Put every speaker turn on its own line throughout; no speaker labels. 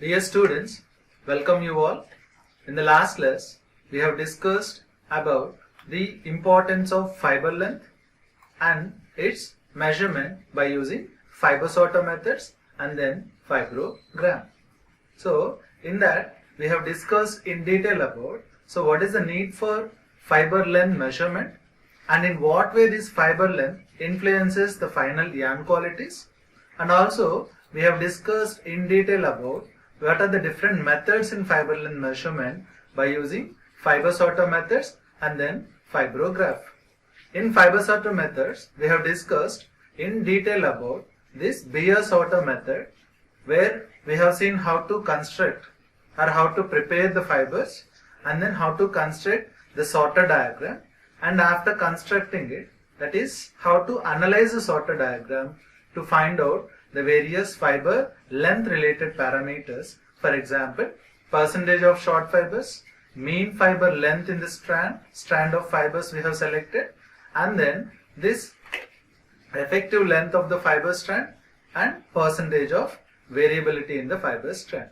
Dear students, welcome you all. In the last class, we have discussed about the importance of fiber length and its measurement by using fiber sorter methods and then fibrogram. So, in that we have discussed in detail about what is the need for fiber length measurement and in what way this fiber length influences the final yarn qualities, and also we have discussed in detail about what are the different methods in fiber length measurement by using fiber sorter methods and then fibrograph. In fiber sorter methods, we have discussed in detail about this Beer sorter method, where we have seen how to construct or how to prepare the fibers and then how to construct the sorter diagram, and after constructing it, that is how to analyze the sorter diagram to find out the various fiber length related parameters. For example, percentage of short fibers, mean fiber length in the strand of fibers we have selected, and then this effective length of the fiber strand and percentage of variability in the fiber strand.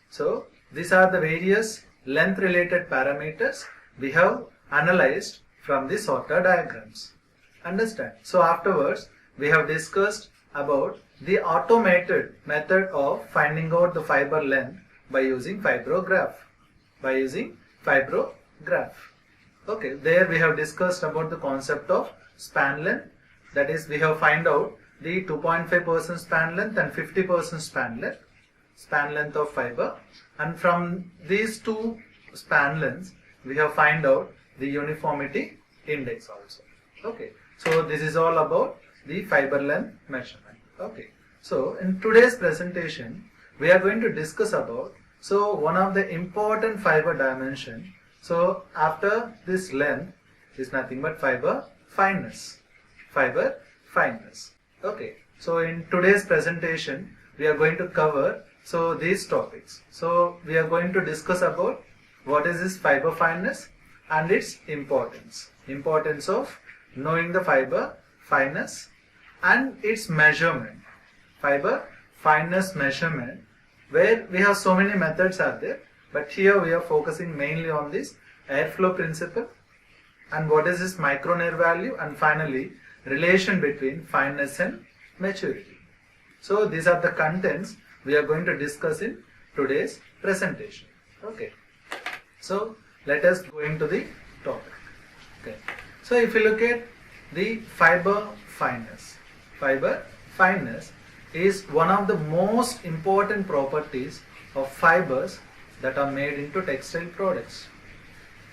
So these are the various length related parameters we have analyzed from the sorter diagrams. Understand? So afterwards we have discussed about the automated method of finding out the fiber length by using fibrograph. Okay, there we have discussed about the concept of span length. That is, we have find out the 2.5% span length and 50% span length of fiber, and from these two span lengths we have find out the uniformity index also. Okay, so this is all about the fiber length measurement. Okay, so in today's presentation we are going to discuss about one of the important fiber dimension. So after this length is nothing but fiber fineness. Okay, so in today's presentation we are going to cover these topics. So we are going to discuss about what is this fiber fineness and its importance of knowing the fiber fineness and its measurement, fiber fineness measurement, where we have so many methods are there, but here we are focusing mainly on this airflow principle and what is this micronair value, and finally relation between fineness and maturity. So these are the contents we are going to discuss in today's presentation. Okay, so let us go into the topic. Okay, so if you look at the fiber fineness is one of the most important properties of fibers that are made into textile products.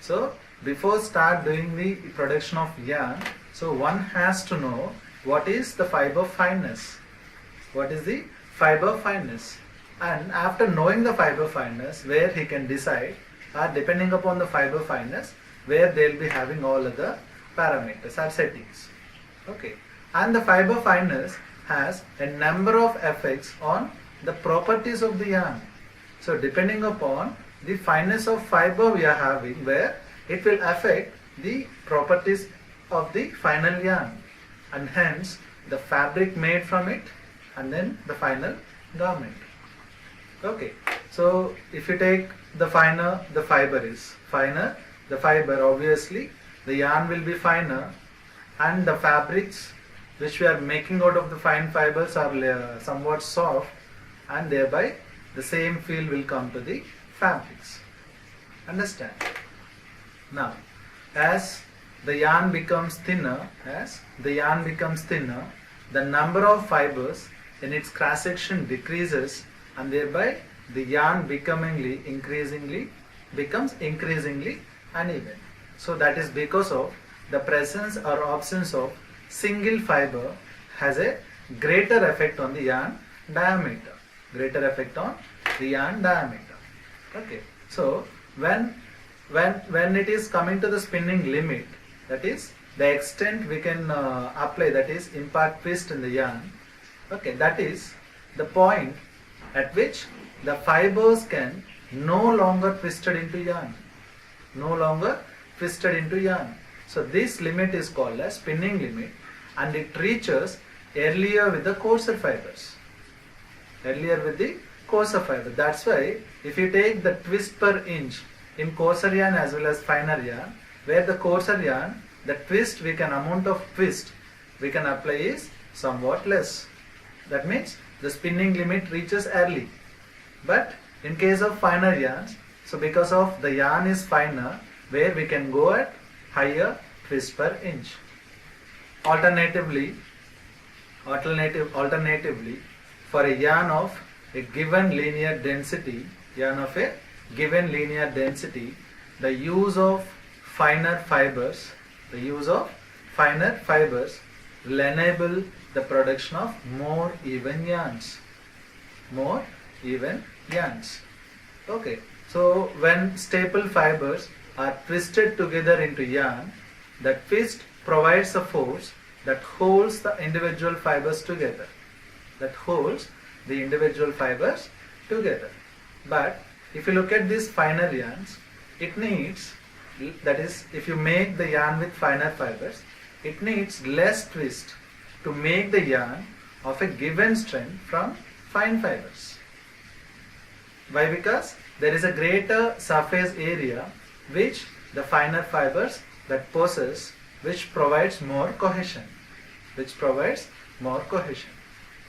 So before start doing the production of yarn, so one has to know what is the fiber fineness. What is the fiber fineness? And after knowing the fiber fineness, where he can decide, depending upon the fiber fineness, where they will be having all other parameters or settings. Okay, and the fiber fineness has a number of effects on the properties of the yarn. So depending upon the fineness of fiber we are having, where it will affect the properties of the final yarn, and hence the fabric made from it and then the final garment. Okay, so if you take the finer the fiber is, finer the fiber, obviously the yarn will be finer, and the fabrics which we are making out of the fine fibers are somewhat soft, and thereby the same feel will come to the fabrics. Understand? Now, as the yarn becomes thinner, the number of fibers in its cross section decreases, and thereby the yarn becomes increasingly uneven. So that is because of the presence or absence of single fiber has a greater effect on the yarn diameter. Okay, so when it is coming to the spinning limit, that is the extent we can apply, that is impart twist in the yarn. Okay, that is the point at which the fibers can no longer twisted into yarn. So this limit is called as spinning limit, and it reaches earlier with the coarser fibers. coarser fiber. That's why if you take the twist per inch in coarser yarn as well as finer yarn, where the coarser yarn, the twist amount of twist we can apply is somewhat less. That means the spinning limit reaches early. But in case of finer yarns, so because of the yarn is finer, where we can go at higher twist per inch. Alternatively, for a yarn of a given linear density, the use of finer fibers will enable the production of more even yarns. Okay, so when staple fibers are twisted together into yarn, the twist provides a force that holds the individual fibers together. But if you look at these finer yarns, it needs, that is, if you make the yarn with finer fibers, it needs less twist to make the yarn of a given strength from fine fibers. Why? Because there is a greater surface area which the finer fibers that possess, which provides more cohesion.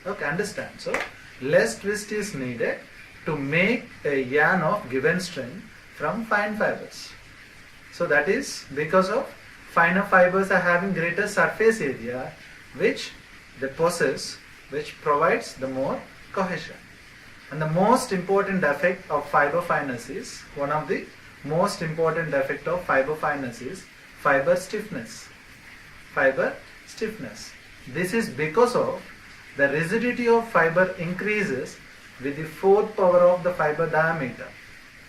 Okay, understand? So less twist is needed to make a yarn of given strength from fine fibers. So that is because of finer fibers are having greater surface area which they possess, which provides the more cohesion. And the most important effect of fiber fineness is, one of the most important effect of fiber fineness is fiber stiffness. This is because of the rigidity of fiber increases with the fourth power of the fiber diameter.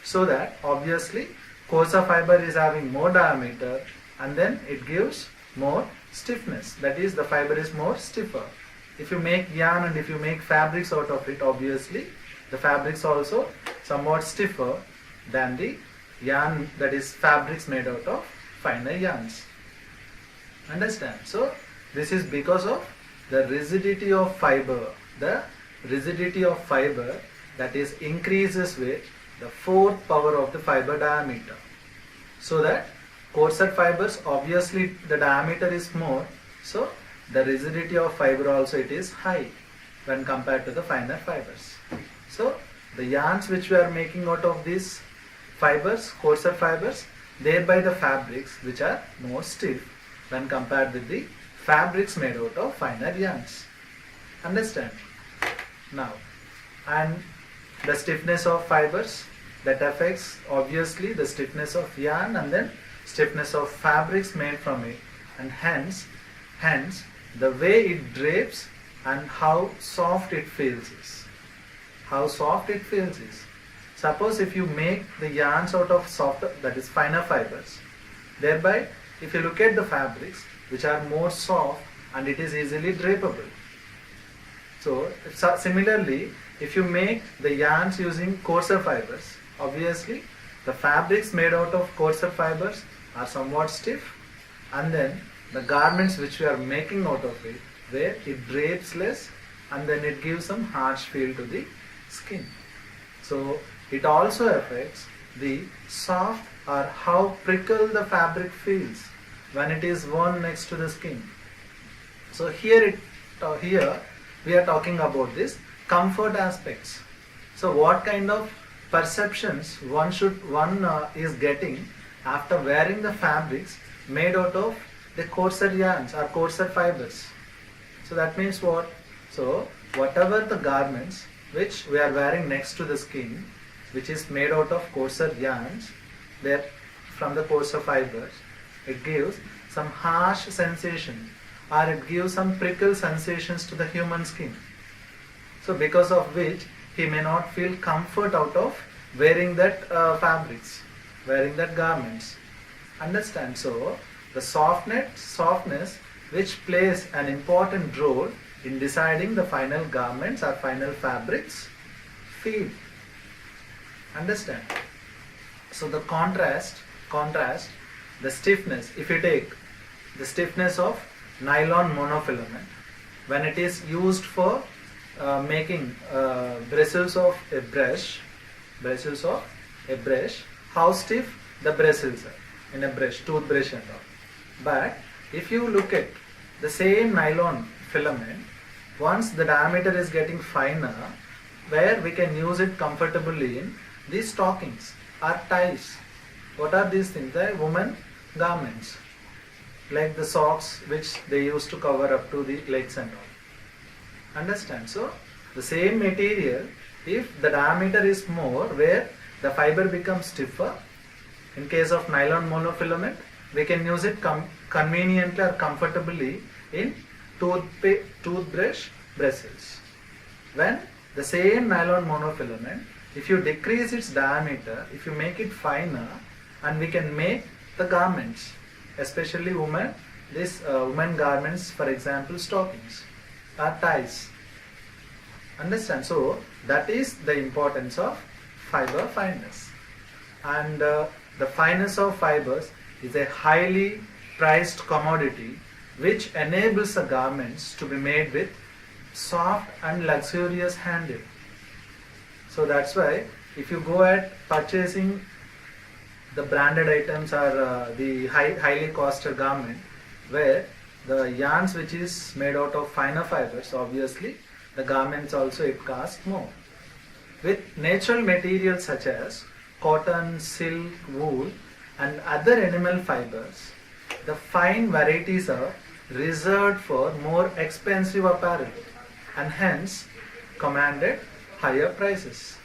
So that obviously coarser fiber is having more diameter and then it gives more stiffness. That is, the fiber is more stiffer. If you make yarn and if you make fabrics out of it, obviously the fabrics also somewhat stiffer than the yarn, that is fabrics made out of finer yarns. Understand? So this is because of the rigidity of fiber. That is increases with the fourth power of the fiber diameter. So that coarser fibers, obviously the diameter is more, so the rigidity of fiber also it is high when compared to the finer fibers. So the yarns which we are making out of these fibers, coarser fibers, thereby the fabrics which are more stiff when compared with the fabrics made out of finer yarns. Understand? Now, and the stiffness of fibers, that affects obviously the stiffness of yarn and then stiffness of fabrics made from it, and hence the way it drapes and how soft it feels is. Suppose if you make the yarns out of softer, that is finer fibers, thereby if you look at the fabrics which are more soft and it is easily drapable. So similarly, if you make the yarns using coarser fibers, obviously the fabrics made out of coarser fibers are somewhat stiff, and then the garments which we are making out of it, where it drapes less and then it gives some harsh feel to the skin. So it also affects the soft or how prickle the fabric feels when it is worn next to the skin. So here we are talking about this comfort aspects. So what kind of perceptions one is getting after wearing the fabrics made out of the coarser yarns or coarser fibers. So that means what? So whatever the garments which we are wearing next to the skin, which is made out of coarser yarns, there from the coarser fibers, it gives some harsh sensation or it gives some prickle sensations to the human skin. So because of which he may not feel comfort out of wearing that fabrics, wearing that garments. Understand? So the softness which plays an important role in deciding the final garments or final fabrics feel. Understand? So the contrast, the stiffness, if you take the stiffness of nylon monofilament, when it is used for making bristles of a brush, how stiff the bristles are in a brush, toothbrush and all. But if you look at the same nylon filament, once the diameter is getting finer, where we can use it comfortably in these stockings or ties. What are these things? The women garments, like the socks which they used to cover up to the legs and all. Understand? So the same material, if the diameter is more, where the fiber becomes stiffer, in case of nylon monofilament, we can use it conveniently or comfortably in toothbrush bristles. When the same nylon monofilament, if you decrease its diameter, if you make it finer, and we can make the garments, especially women, women garments, for example, stockings or ties. Understand? So that is the importance of fiber fineness. And the fineness of fibers is a highly priced commodity which enables the garments to be made with soft and luxurious handling. So that's why if you go at purchasing the branded items or the highly costed garment, where the yarns which is made out of finer fibers, obviously the garments also it costs more. With natural materials such as cotton, silk, wool and other animal fibers, the fine varieties are reserved for more expensive apparel and hence commanded higher prices.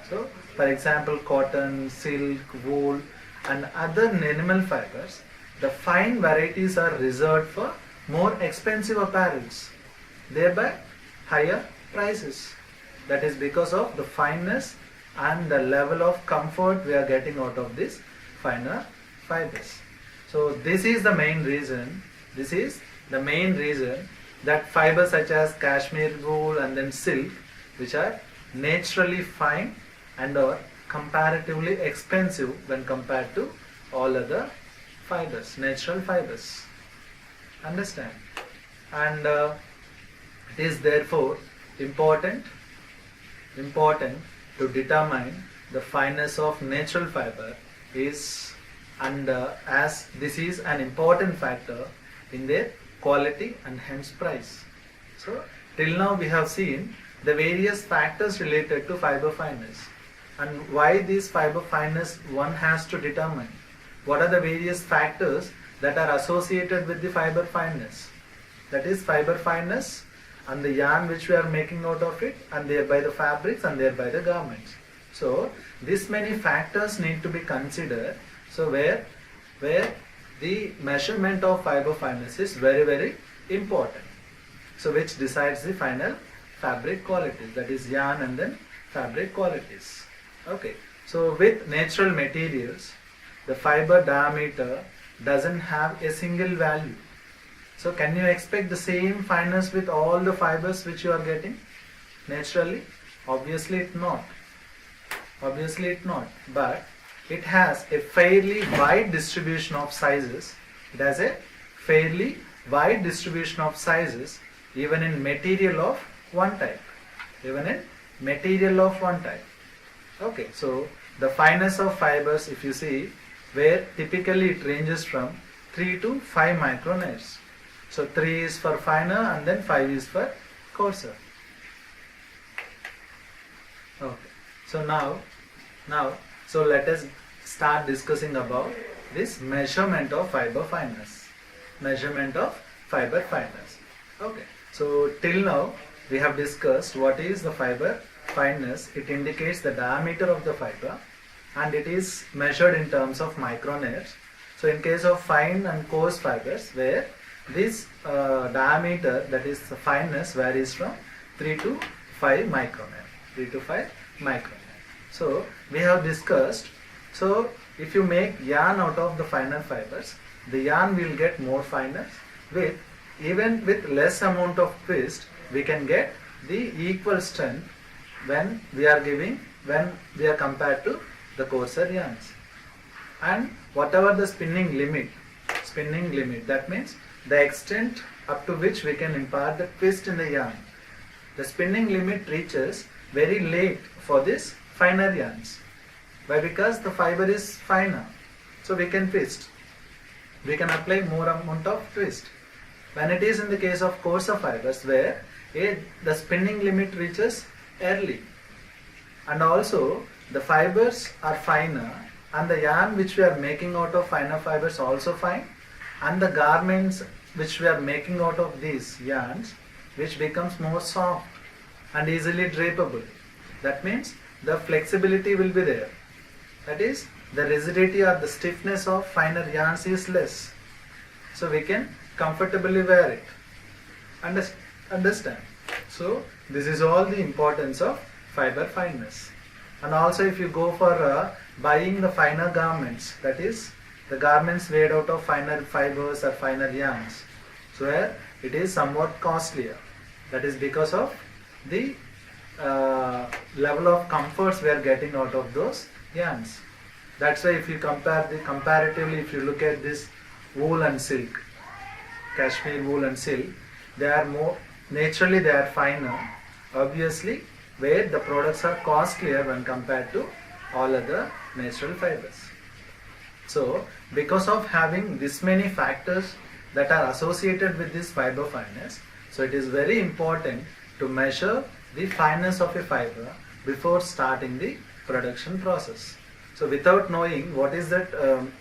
So, for example, cotton, silk, wool and other animal fibers, the fine varieties are reserved for more expensive apparels, thereby higher prices. That is because of the fineness and the level of comfort we are getting out of these finer fibers. So this is the main reason, that fibers such as cashmere wool and then silk, which are naturally fine and are comparatively expensive when compared to all other fibers, natural fibers. Understand? And it is therefore important to determine the fineness of natural fiber is, and as this is an important factor in their quality and hence price. So till now we have seen the various factors related to fiber fineness and why this fiber fineness one has to determine. What are the various factors that are associated with the fiber fineness? That is fiber fineness and the yarn which we are making out of it, and thereby the fabrics and thereby the garments. So this many factors need to be considered. So where the measurement of fiber fineness is very, very important. So which decides the final fabric qualities, that is yarn and then fabric qualities. Okay. So with natural materials, the fiber diameter doesn't have a single value. So can you expect the same fineness with all the fibers which you are getting naturally? Obviously it not. But it has a fairly wide distribution of sizes. Even in material of one type. Okay, so the fineness of fibers, if you see, where typically it ranges from 3 to 5 micronairs. So 3 is for finer and then 5 is for coarser. Okay, so now let us start discussing about this measurement of fiber fineness. Okay, so till now we have discussed what is the fiber fineness. It indicates the diameter of the fiber and it is measured in terms of micronairs. So in case of fine and coarse fibers, where this diameter, that is the fineness, varies from 3 to 5 micronair. So we have discussed, so if you make yarn out of the finer fibers, the yarn will get more fineness. Even with less amount of twist, we can get the equal strength when we are compared to the coarser yarns. And whatever the spinning limit spinning limit. That means the extent up to which we can impart the twist in the yarn. The spinning limit reaches very late for this finer yarns. Why? Because the fiber is finer, so we can twist. We can apply more amount of twist. When it is in the case of coarser fibers, where the spinning limit reaches early, and also the fibers are finer, and the yarn which we are making out of finer fibers also fine, and the garments which we are making out of these yarns, which becomes more soft and easily drapable. That means the flexibility will be there. That is, the rigidity or the stiffness of finer yarns is less. So we can comfortably wear it. Understand? So this is all the importance of fiber fineness. And also if you go for buying the finer garments, that is the garments made out of finer fibers or finer yarns, so where it is somewhat costlier. That is because of the level of comforts we are getting out of those yarns. That's why if you comparatively, if you look at this wool and silk, cashmere wool and silk, they are more naturally, they are finer, obviously, where the products are costlier when compared to all other natural fibers. So because of having this many factors that are associated with this fiber fineness, so it is very important to measure the fineness of a fiber before starting the production process. So without knowing what is that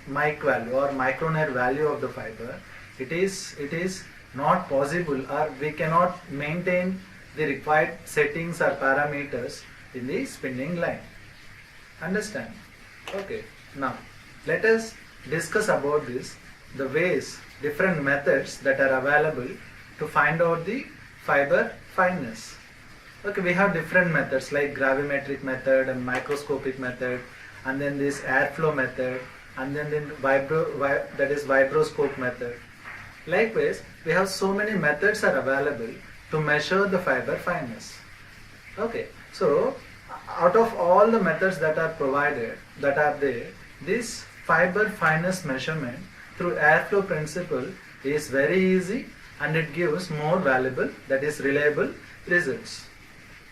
mic value or micronair value of the fiber, it is not possible, or we cannot maintain the required settings or parameters in the spinning line. Understand? Okay. Now let us discuss about this, the ways, different methods that are available to find out the fiber fineness. Okay, we have different methods like gravimetric method and microscopic method, and then this airflow method, and then that is vibroscope method. Likewise, we have so many methods are available to measure the fiber fineness. Okay, so out of all the methods that are provided, that are there, this fiber fineness measurement through airflow principle is very easy, and it gives more valuable, that is reliable results.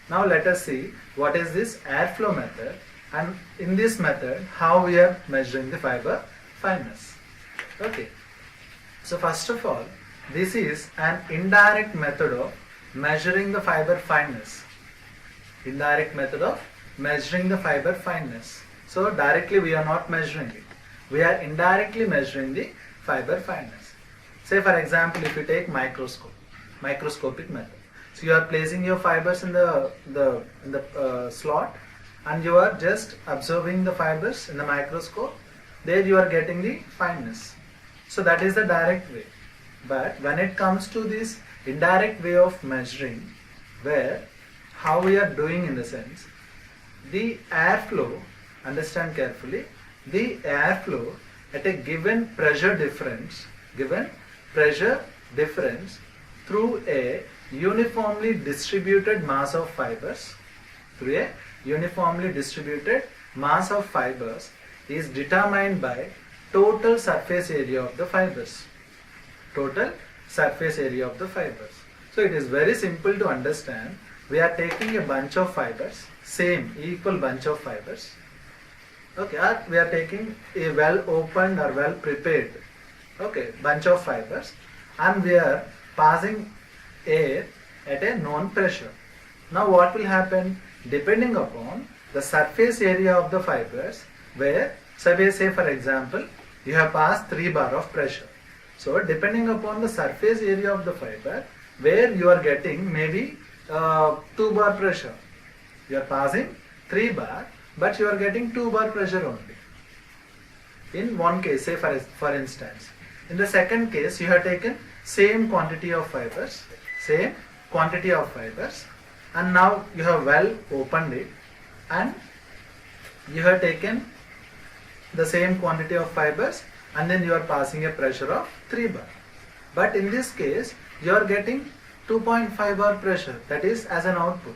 Now let us see what is this airflow method, and in this method how we are measuring the fiber fineness. Okay, so first of all, this is an indirect method of measuring the fiber fineness. Indirect method of measuring the fiber fineness. So directly we are not measuring it. We are indirectly measuring the fiber fineness. Say for example, if you take microscopic method. So you are placing your fibers in the slot, and you are just observing the fibers in the microscope. There you are getting the fineness. So that is the direct way. But when it comes to this indirect way of measuring, where how we are doing in the sense, the airflow, understand carefully, the airflow at a given pressure difference through a uniformly distributed mass of fibers, is determined by total surface area of the fibers. Total surface area of the fibers. So it is very simple to understand. We are taking a bunch of fibers, same equal bunch of fibers. Okay, or we are taking a well opened or well prepared, okay, bunch of fibers, and we are passing air at a known pressure. Now what will happen? Depending upon the surface area of the fibers, where say for example you have passed 3 bar of pressure. So depending upon the surface area of the fiber, where you are getting maybe 2 bar pressure, you are passing 3 bar, but you are getting 2 bar pressure only. In one case, say for instance. In the second case, you have taken same quantity of fibers, and now you have well opened it, and you have taken the same quantity of fibers, and then you are passing a pressure of 3 bar. But in this case, you are getting 2.5 bar pressure, that is as an output.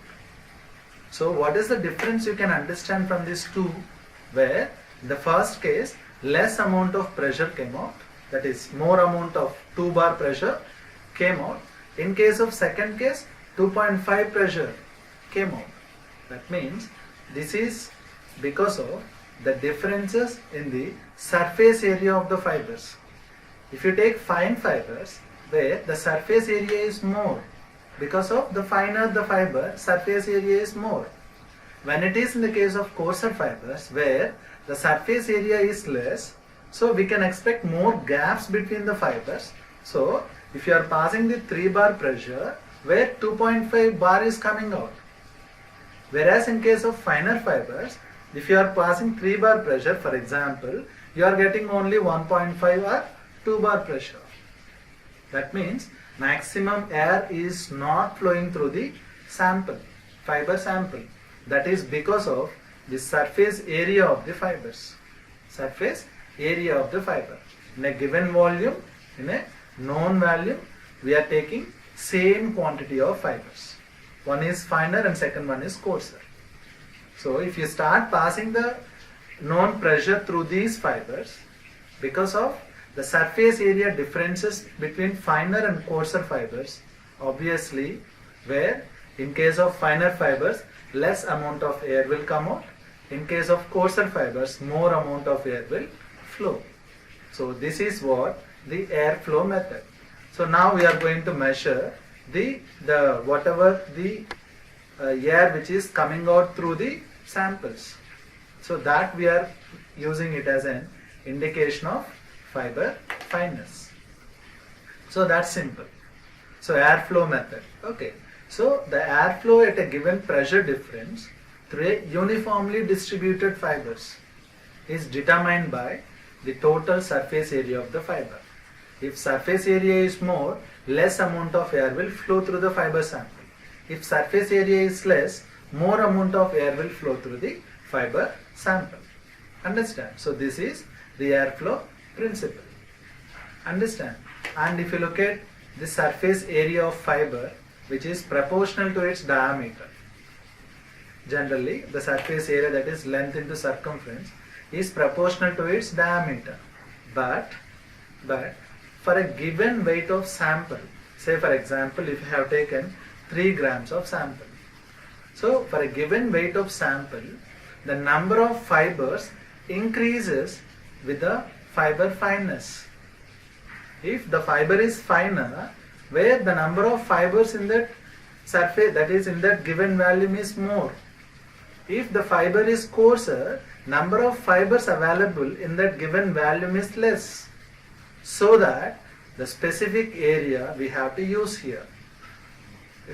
So what is the difference you can understand from these two, where the first case less amount of pressure came out, that is more amount of 2 bar pressure came out. In case of second case, 2.5 pressure came out. That means this is because of the differences in the surface area of the fibers. If you take fine fibers where the surface area is more, because of the finer the fiber, surface area is more. When it is in the case of coarser fibers where the surface area is less, so we can expect more gaps between the fibers. So if you are passing the 3 bar pressure where 2.5 bar is coming out. Whereas in case of finer fibers, if you are passing 3 bar pressure, for example, you are getting only 1.5 or 2 bar pressure. That means maximum air is not flowing through the sample, fiber sample. That is because of the surface area of the fibers. Surface area of the fiber. In a given volume, in a known volume, we are taking same quantity of fibers. One is finer and second one is coarser. So if you start passing the known pressure through these fibers, because of the surface area differences between finer and coarser fibers, obviously where in case of finer fibers less amount of air will come out, in case of coarser fibers more amount of air will flow. So this is what the airflow method. So now we are going to measure the whatever the air which is coming out through the samples. So that we are using it as an indication of fiber fineness. So that's simple. So airflow method. Okay. So the airflow at a given pressure difference through a uniformly distributed fibers is determined by the total surface area of the fiber. If surface area is more, less amount of air will flow through the fiber sample. If surface area is less, more amount of air will flow through the fiber sample. Understand? So this is the airflow principle. Understand? And if you look at the surface area of fiber, which is proportional to its diameter. Generally, the surface area, that is length into circumference, is proportional to its diameter. But for a given weight of sample, say for example, if you have taken 3 grams of sample. So for a given weight of sample, the number of fibers increases with the fiber fineness. If the fiber is finer, where the number of fibers in that surface, that is in that given volume, is more. If the fiber is coarser, number of fibers available in that given volume is less. So that the specific area we have to use here.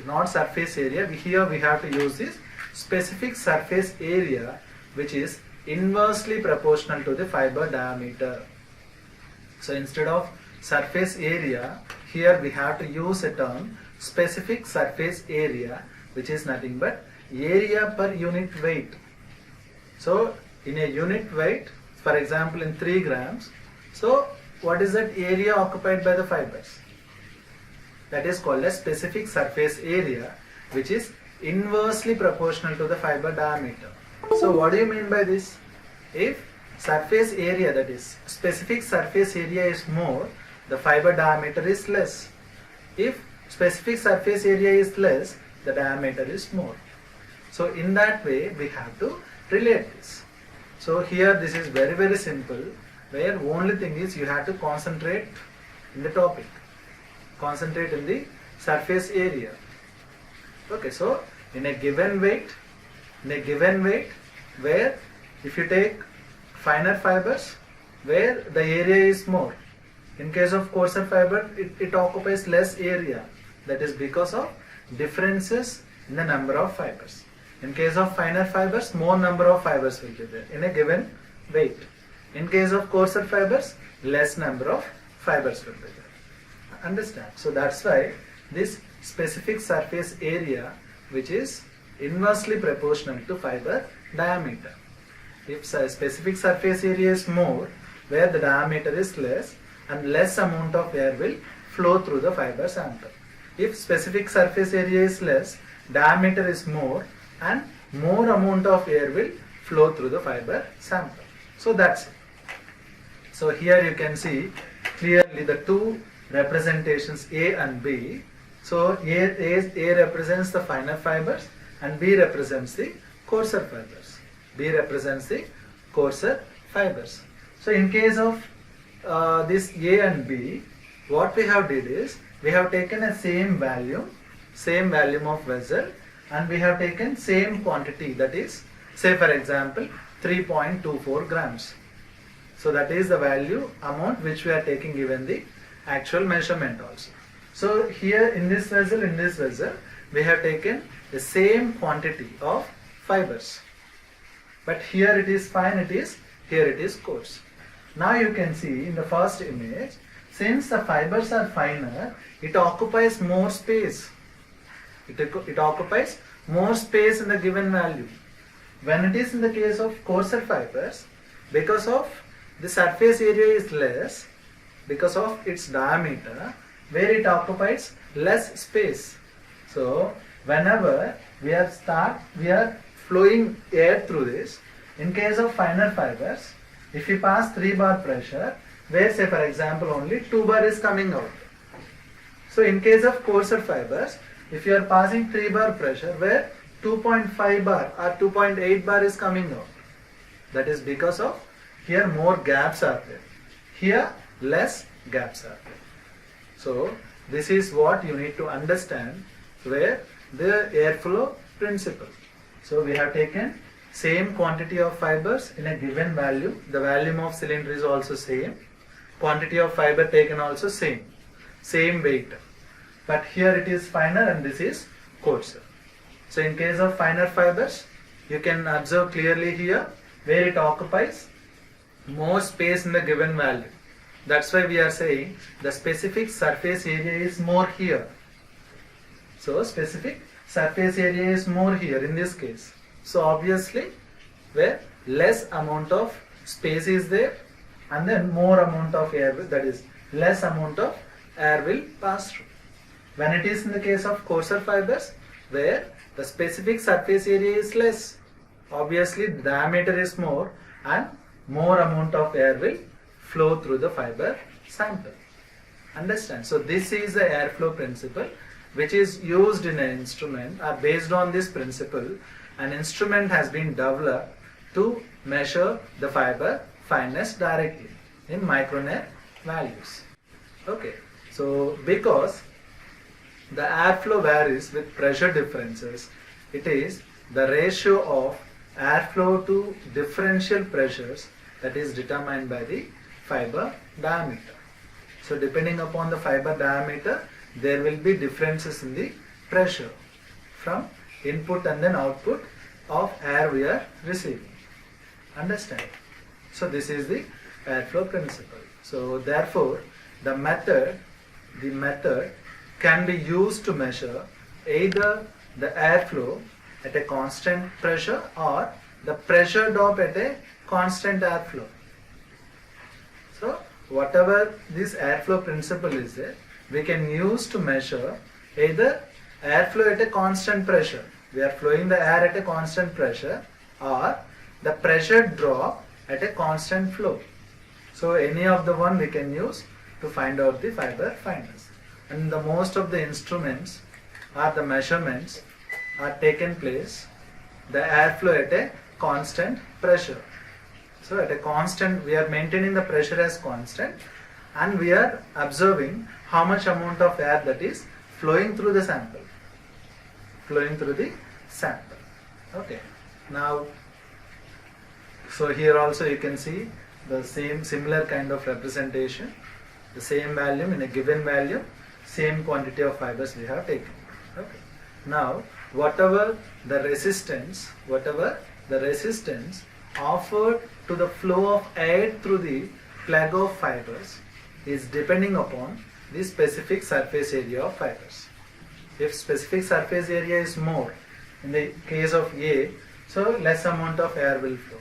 Not surface area, here we have to use this specific surface area, which is inversely proportional to the fiber diameter. So instead of surface area, here we have to use a term specific surface area, which is nothing but area per unit weight. So in a unit weight, for example in 3 grams, so what is that area occupied by the fibers? That is called as specific surface area, which is inversely proportional to the fiber diameter. So what do you mean by this? If surface area, that is specific surface area, is more, the fiber diameter is less. If specific surface area is less, the diameter is more. So in that way we have to relate this. So here this is very, very simple, where only thing is you have to concentrate in the topic. Concentrate in the surface area. Okay, so in a given weight, where if you take finer fibers, where the area is more. In case of coarser fiber, it occupies less area. That is because of differences in the number of fibers. In case of finer fibers, more number of fibers will be there in a given weight. In case of coarser fibers, less number of fibers will be there. Understand? So that's why this specific surface area, which is inversely proportional to fiber diameter. If specific surface area is more, where the diameter is less, and less amount of air will flow through the fiber sample. If specific surface area is less, diameter is more, and more amount of air will flow through the fiber sample. So that's it. So here you can see clearly the two representations A and B. So A represents the finer fibers and B represents the coarser fibers. B represents the coarser fibers. So in case of this A and B, what we have did is we have taken a same volume of vessel, and we have taken same quantity, that is, say for example 3.24 grams. So that is the value amount which we are taking given the actual measurement also. So here in this vessel, we have taken the same quantity of fibers. But here it is fine, here it is coarse. Now you can see in the first image, since the fibers are finer, it occupies more space. It occupies more space in the given value. When it is in the case of coarser fibers, because of the surface area is less, because of its diameter, where it occupies less space. So whenever we are flowing air through this, in case of finer fibers, if you pass 3 bar pressure, where say for example only 2 bar is coming out. So in case of coarser fibers, if you are passing 3 bar pressure, where 2.5 bar or 2.8 bar is coming out. That is because of here more gaps are there. Here less gaps are there. So this is what you need to understand where the airflow principle. So we have taken same quantity of fibers in a given value. The volume of cylinder is also same. Quantity of fiber taken also same. Same weight. But here it is finer and this is coarser. So in case of finer fibers, you can observe clearly here where it occupies more space in the given value. That's why we are saying the specific surface area is more here. So specific surface area is more here in this case. So obviously where less amount of space is there, and then more amount of air, that is less amount of air will pass through. When it is in the case of coarser fibers, where the specific surface area is less, obviously the diameter is more and more amount of air will flow through the fiber sample. Understand? So this is the airflow principle which is used in an instrument, or based on this principle an instrument has been developed to measure the fiber fineness directly in micronair values. Okay, so because the airflow varies with pressure differences, it is the ratio of airflow to differential pressures that is determined by the fiber diameter. So depending upon the fiber diameter, there will be differences in the pressure from input and then output of air we are receiving. Understand? So this is the airflow principle. So therefore the method can be used to measure either the airflow at a constant pressure or the pressure drop at a constant airflow. So whatever this airflow principle is there, we can use to measure either airflow at a constant pressure, we are flowing the air at a constant pressure, or the pressure drop at a constant flow. So any of the one we can use to find out the fiber fineness. And the most of the instruments or the measurements are taken place the airflow at a constant pressure. So at a constant, we are maintaining the pressure as constant, and we are observing how much amount of air that is flowing through the sample. Okay. Now, so here also you can see the similar kind of representation. The same volume in a given volume, same quantity of fibers we have taken. Okay. Now, whatever the resistance offered to the flow of air through the plug of fibers is depending upon the specific surface area of fibers. If specific surface area is more, in the case of A, so less amount of air will flow.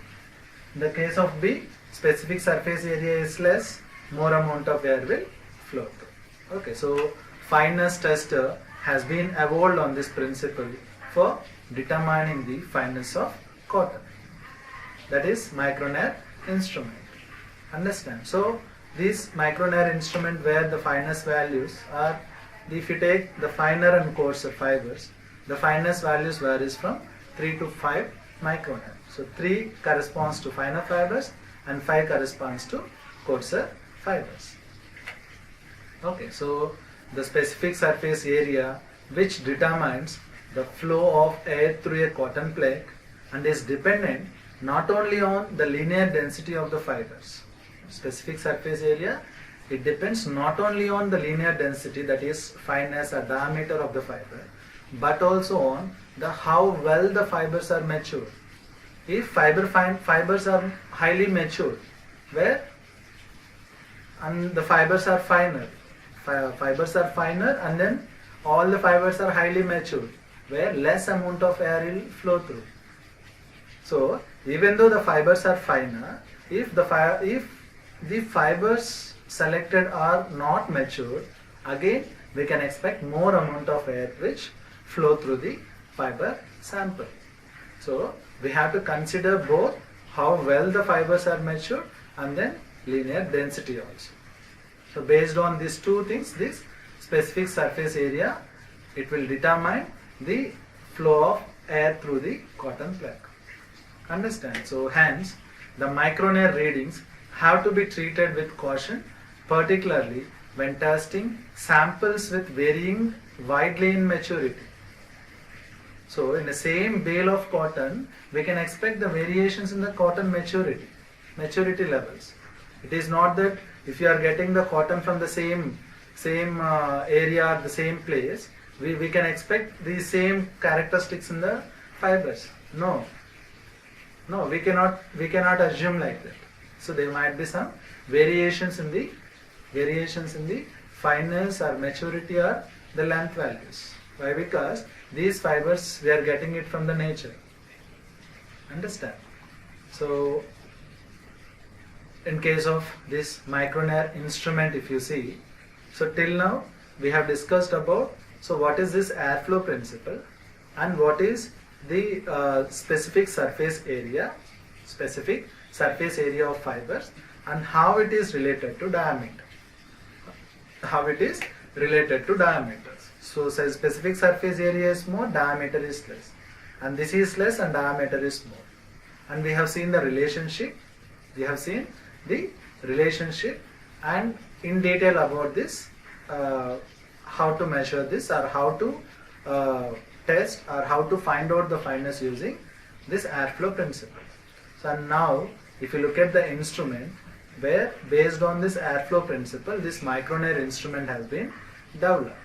In the case of B, specific surface area is less, more amount of air will flow through. Okay, so fineness tester has been evolved on this principle for determining the fineness of cotton. That is micronair instrument. Understand? So This micronair instrument where the fineness values are, if you take the finer and coarser fibers, the fineness values varies from 3 to 5 micronair. So 3 corresponds to finer fibers and 5 corresponds to coarser fibers. Okay, so the specific surface area which determines the flow of air through a cotton plate and is dependent not only on the linear density of the fibers. Specific surface area, it depends not only on the linear density, that is fineness or diameter of the fiber, but also on the how well the fibers are matured. If fibers are highly matured, where and the fibers are finer, and then all the fibers are highly matured, where less amount of air will flow through. So even though the fibers are finer, if the fibers selected are not matured, again we can expect more amount of air which flow through the fiber sample. So we have to consider both how well the fibers are matured and then linear density also. So based on these two things, this specific surface area, it will determine the flow of air through the cotton plate. Understand? So hence the micronair readings have to be treated with caution, particularly when testing samples with varying widely in maturity. So in the same bale of cotton, we can expect the variations in the cotton maturity levels. It is not that if you are getting the cotton from the same area, the same place, we can expect the same characteristics in the fibers. No, we cannot assume like that. So there might be some variations in the fineness or maturity or the length values. Why? Because these fibers, we are getting it from the nature. Understand? So in case of this micronair instrument, if you see, so till now we have discussed about, so what is this airflow principle and what is the specific surface area of fibers and how it is related to diameter. So specific surface area is more, diameter is less, and this is less and diameter is more. And we have seen the relationship. And in detail about this, how to measure this or how to test or how to find out the fineness using this airflow principle. So now if you look at the instrument, where based on this airflow principle, this micronair instrument has been developed.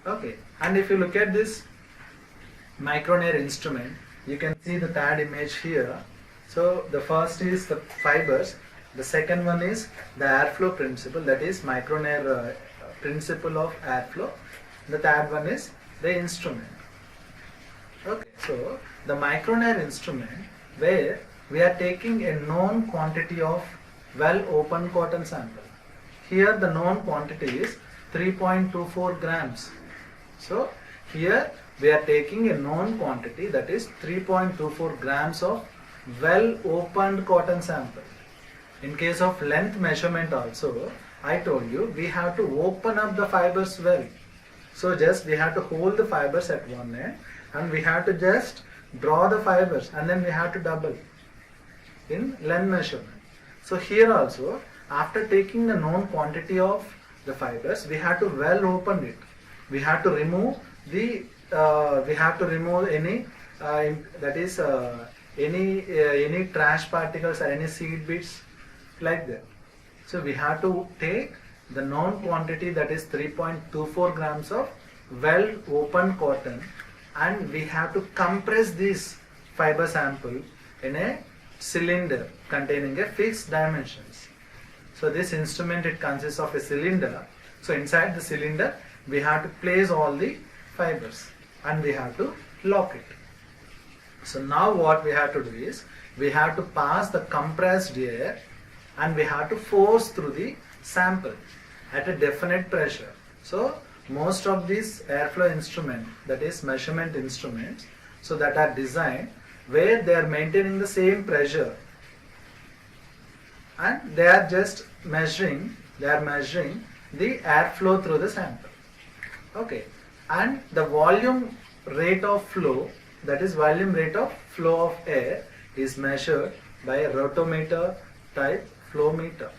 Okay, and if you look at this micronair instrument, you can see the third image here. So the first is the fibers, the second one is the airflow principle, that is micronair principle of airflow. The third one is the instrument. Okay, so the micronair instrument, where we are taking a known quantity of well open cotton sample. Here the known quantity is 3.24 grams. So here we are taking a known quantity, that is 3.24 grams of well opened cotton sample. In case of length measurement also, I told you we have to open up the fibers well. So just we have to hold the fibers at one end and we have to just draw the fibers and then we have to double in length measurement. So here also, after taking the known quantity of the fibers, we have to well open it. We have to remove any any trash particles or any seed bits like that. So we have to take the known quantity, that is 3.24 grams of well opened cotton, and we have to compress this fiber sample in a cylinder containing a fixed dimensions. So this instrument, it consists of a cylinder. So inside the cylinder we have to place all the fibers and we have to lock it. So now what we have to do is, we have to pass the compressed air and we have to force through the sample at a definite pressure. So most of these airflow instruments, that is measurement instruments, so that are designed where they are maintaining the same pressure and they are just measuring they are measuring the airflow through the sample. Okay, and the volume rate of flow, that is volume rate of flow of air, is measured by a rotometer type flow meter.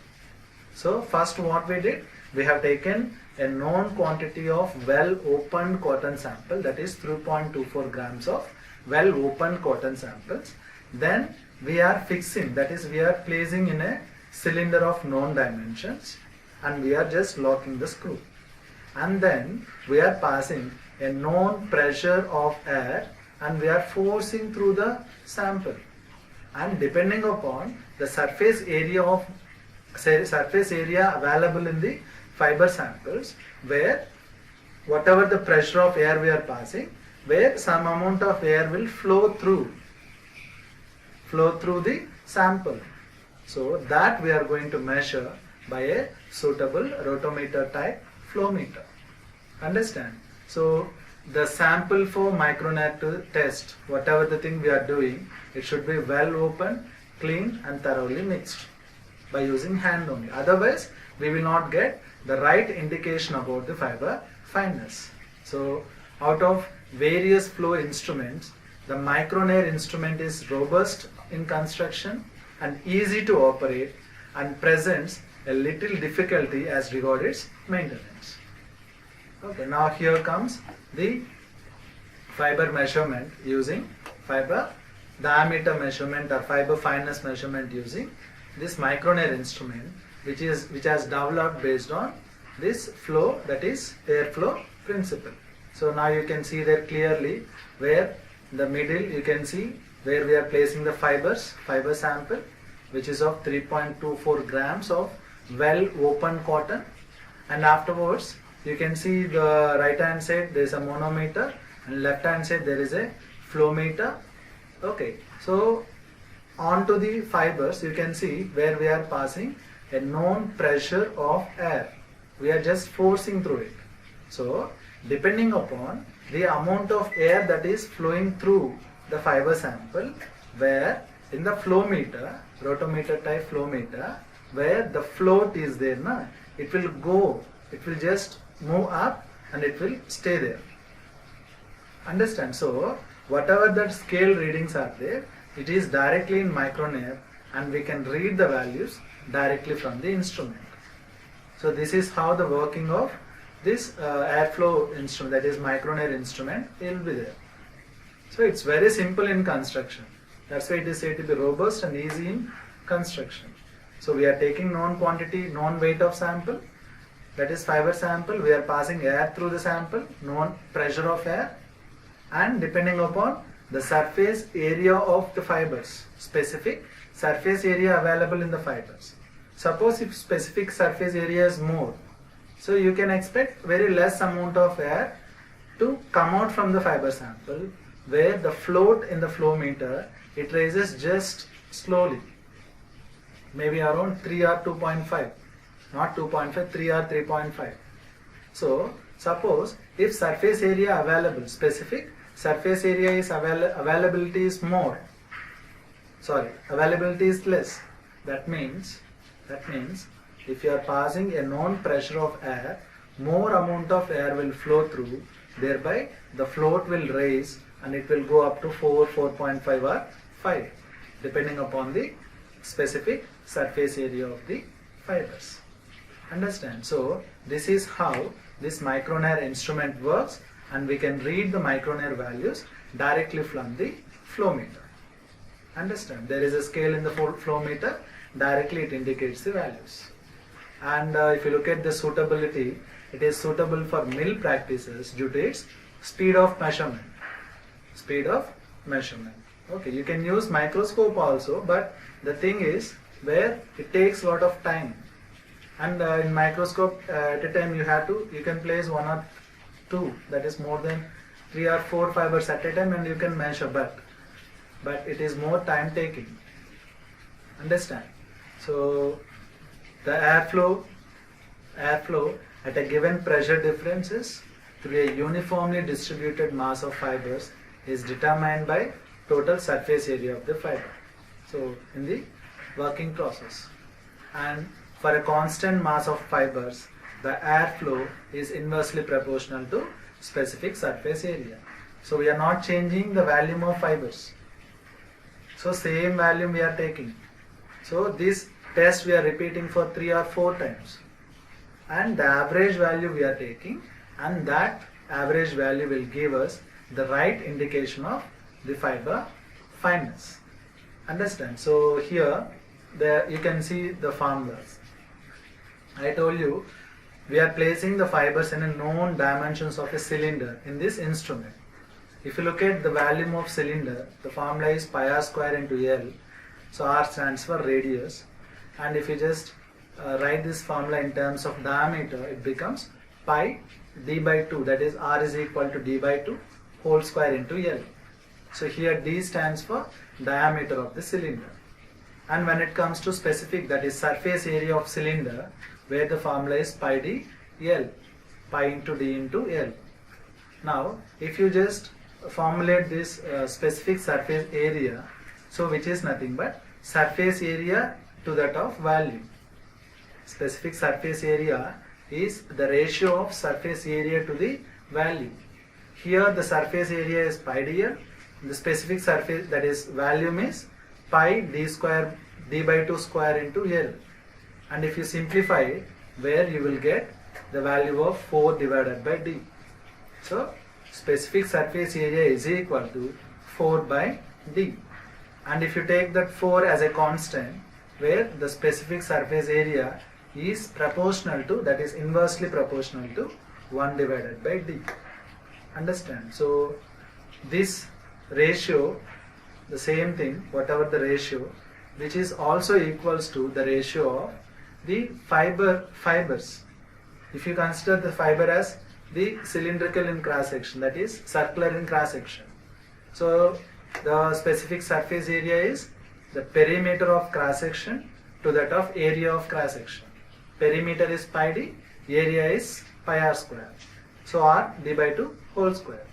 So first what we did, we have taken a known quantity of well opened cotton sample, that is 3.24 grams of well opened cotton samples. Then we are fixing, that is we are placing in a cylinder of known dimensions, and we are just locking the screw. And then we are passing a known pressure of air and we are forcing through the sample. And depending upon the surface area available in the fiber samples, where whatever the pressure of air we are passing, where some amount of air will flow through the sample. So that we are going to measure by a suitable rotometer type flow meter. Understand? So the sample for micronair test, whatever the thing we are doing, it should be well opened, cleaned and thoroughly mixed by using hand only. Otherwise, we will not get the right indication about the fiber fineness. So out of various flow instruments, the micronair instrument is robust in construction and easy to operate and presents a little difficulty as regards its maintenance. Okay, now here comes the fiber measurement using fiber diameter measurement or fiber fineness measurement using this micronair instrument, which has developed based on this flow, that is airflow principle. So now you can see there clearly where in the middle you can see where we are placing the fiber sample, which is of 3.24 grams of well opened cotton, and afterwards you can see the right hand side there is a manometer and left hand side there is a flow meter. Okay, so onto the fibers you can see where we are passing a known pressure of air. We are just forcing through it. So depending upon the amount of air that is flowing through the fiber sample, where in the flow meter, rotometer type flow meter, where the float is there, it will just move up and it will stay there. Understand? So whatever that scale readings are there, it is directly in micronair and we can read the values directly from the instrument. So this is how the working of this airflow instrument, that is micronair instrument, will be there. So it's very simple in construction. That's why it is said to be robust and easy in construction. So we are taking known quantity, known weight of sample, that is fiber sample. We are passing air through the sample, known pressure of air, and depending upon the surface area of the fibers, specific surface area available in the fibers. Suppose if specific surface area is more, so you can expect very less amount of air to come out from the fiber sample, where the float in the flow meter, it raises just slowly, maybe around 3 or 2.5, not 2.5, 3 or 3.5. So suppose if surface area available, specific surface area is availability is more, availability is less. That means if you are passing a known pressure of air, more amount of air will flow through, thereby the float will raise and it will go up to 4, 4.5 or 5, depending upon the specific surface area of the fibers. Understand? So this is how this micronair instrument works, and we can read the micronair values directly from the flow meter. Understand? There is a scale in the flow meter, directly it indicates the values. And if you look at the suitability, it is suitable for mill practices due to its speed of measurement. Okay, you can use microscope also, but the thing is where it takes a lot of time, and in microscope at a time you can place 1 or 2, that is more than 3 or 4 fibers at a time, and you can measure, but it is more time taking. Understand? So the airflow at a given pressure differences through a uniformly distributed mass of fibers is determined by total surface area of the fiber. So in the working process, and for a constant mass of fibers, the airflow is inversely proportional to specific surface area. So we are not changing the volume of fibers. So same volume we are taking. So this test we are repeating for 3 or 4 times. And the average value we are taking, and that average value will give us the right indication of the fiber fineness. Understand? So here you can see the formulas. I told you we are placing the fibers in a known dimensions of a cylinder in this instrument. If you look at the volume of cylinder, the formula is pi r square into L. So R stands for radius, and if you just write this formula in terms of diameter, it becomes pi d by 2, that is R is equal to d by 2 whole square into L. So here d stands for diameter of the cylinder. And when it comes to specific, that is surface area of cylinder, where the formula is pi d L, pi into d into L. Now if you just formulate this specific surface area, so which is nothing but surface area to that of volume. Specific surface area is the ratio of surface area to the volume. Here the surface area is pi dl, the specific surface, that is volume, is pi d square d by 2 square into L. And if you simplify it, where you will get the value of 4 divided by d. So specific surface area is equal to 4 by d. And if you take that 4 as a constant, where the specific surface area is proportional to, that is inversely proportional to 1 divided by d. Understand? So this ratio, the same thing, whatever the ratio, which is also equals to the ratio of the fibers. If you consider the fiber as the cylindrical in cross section, that is circular in cross section. So the specific surface area is the perimeter of cross section to that of area of cross section. Perimeter is pi d, area is pi r square. So r d by 2 whole square.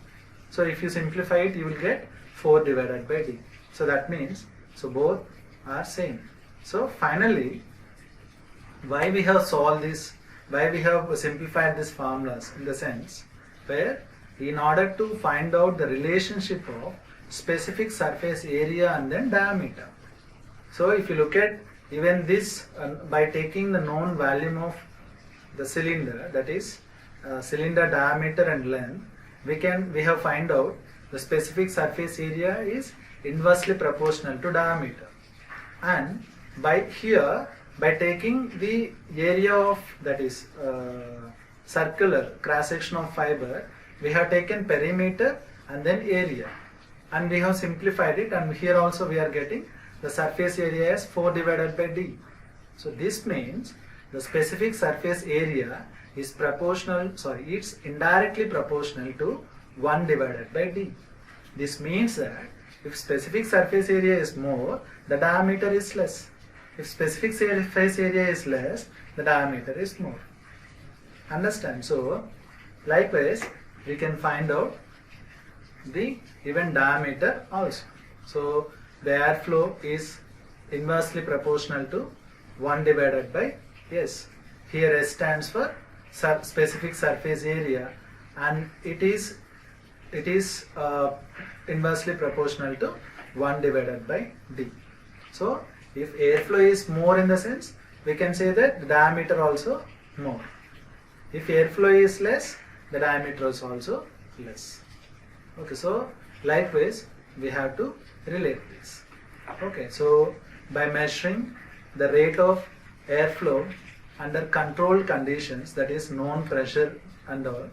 So if you simplify it, you will get 4 divided by d. So that means, so both are same. So finally, why we have solved this, why we have simplified these formulas, in the sense where in order to find out the relationship of specific surface area and then diameter. So if you look at even this, by taking the known volume of the cylinder, that is cylinder diameter and length, we have find out the specific surface area is inversely proportional to diameter. And by taking the area of, that is circular cross section of fiber, we have taken perimeter and then area, and we have simplified it, and here also we are getting the surface area as 4 divided by d. So this means the specific surface area is it's indirectly proportional to 1 divided by d. This means that if specific surface area is more, the diameter is less. If specific surface area is less, the diameter is more. Understand? So likewise, we can find out the even diameter also. So the airflow is inversely proportional to 1 divided by S. Here S stands for specific surface area, and it is inversely proportional to 1 divided by d. So if airflow is more, in the sense we can say that the diameter also more. If airflow is less, the diameter is also less. Okay, so likewise we have to relate this. Okay, so by measuring the rate of airflow under controlled conditions, that is known pressure and all,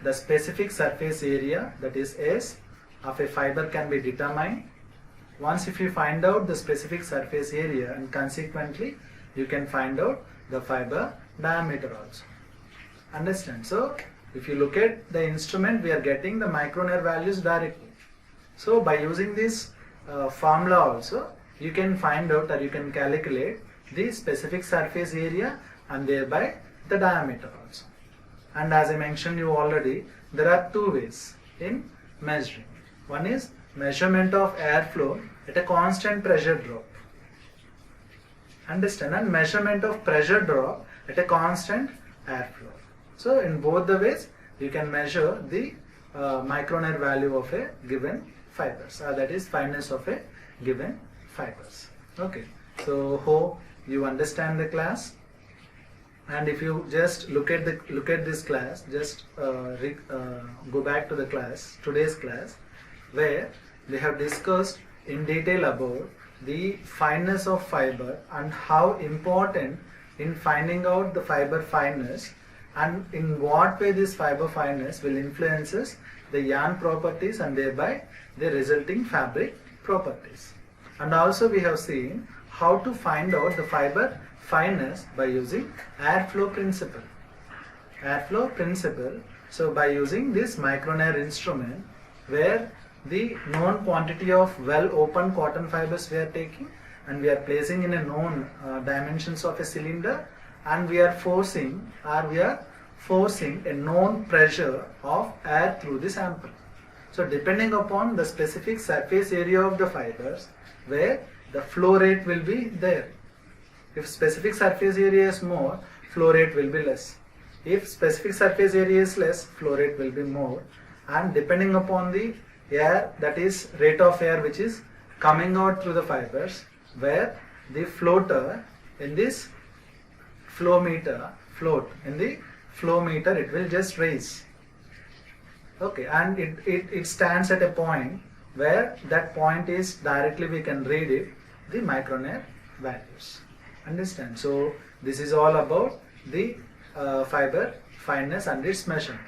the specific surface area, that is S, of a fiber can be determined. Once if you find out the specific surface area, and consequently you can find out the fiber diameter also. Understand? So if you look at the instrument, we are getting the micronear values directly. So by using this formula also, you can find out, or you can calculate the specific surface area and thereby the diameter also. And as I mentioned you already, there are 2 ways in measuring. One is measurement of airflow at a constant pressure drop. Understand? And measurement of pressure drop at a constant airflow. So in both the ways you can measure the micronair value of a given fibers, that is fineness of a given fibers. Okay, so hope you understand the class. And if you just look at this class, just go back to the class, today's class, where we have discussed in detail about the fineness of fiber and how important in finding out the fiber fineness, and in what way this fiber fineness will influences the yarn properties and thereby the resulting fabric properties. And also we have seen how to find out the fiber fineness by using airflow principle. Airflow principle. So by using this micronair instrument, where the known quantity of well open cotton fibers we are taking and we are placing in a known dimensions of a cylinder, and we are forcing a known pressure of air through the sample. So depending upon the specific surface area of the fibers, where the flow rate will be there. If specific surface area is more, flow rate will be less. If specific surface area is less, flow rate will be more. And depending upon the air, that is rate of air which is coming out through the fibers, where the floater in this float in the flow meter, it will just raise. Okay, and it stands at a point where that point is directly we can read it, the micronair values. Understand? So this is all about the fiber fineness and its measurement.